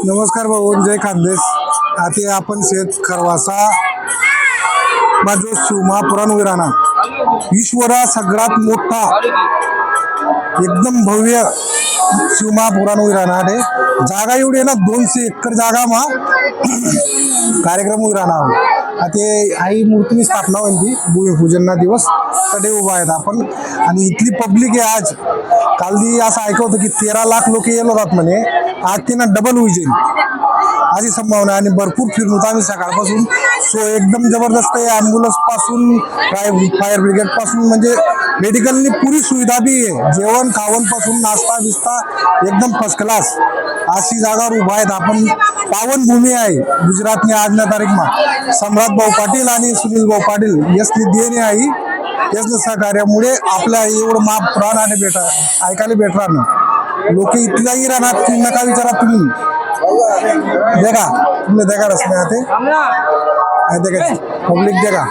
नमस्कार भाऊ, जय खानदेश. आता आपण शेत खरवासा जो शिवमा पुराण विराणा ईश्वरा सगळ्यात मोठा एकदम भव्य शिवमा पुराण विराणा आहे. जागा एवढी आहे ना, 200 एकर जागा मा कार्यक्रम विराणा ते आई मूर्ती स्थापना होती. भूमिपूजन दिवस तडे उभा आहेत आपण. आणि इथली पब्लिक आहे आज. काल दी असं ऐकत होतं की 13 लाख लोक येलो होतात म्हणे. आज ते ना डबल होईल अशी संभावना आहे. आणि भरपूर फिरून होता आम्ही सकाळपासून. सो एकदम जबरदस्त आहे. ॲम्ब्युलन्स पासून फायर ब्रिगेड पासून म्हणजे मेडिकलनी पुरी सुविधा बी आहे. जेवण खावण पासून नाश्ता बिस्ता एकदम फर्स्ट क्लास अशी जागावर उभा आहेत आपण. पावनभूमी आहे गुजरातनी आजच्या तारीखमा. सम्राट भाऊ पाटील आणि सुनील भाऊ पाटील यसनी देणे आहे. याच सहकार्यामुळे आपल्या एवढं माप पुराण आणि ऐकायला भेटणार ना. लोक इथल्याही राहणार की नका विचारा तुम्ही. देखा तुमने देखा रस्ते आते देखा पब्लिक देखा.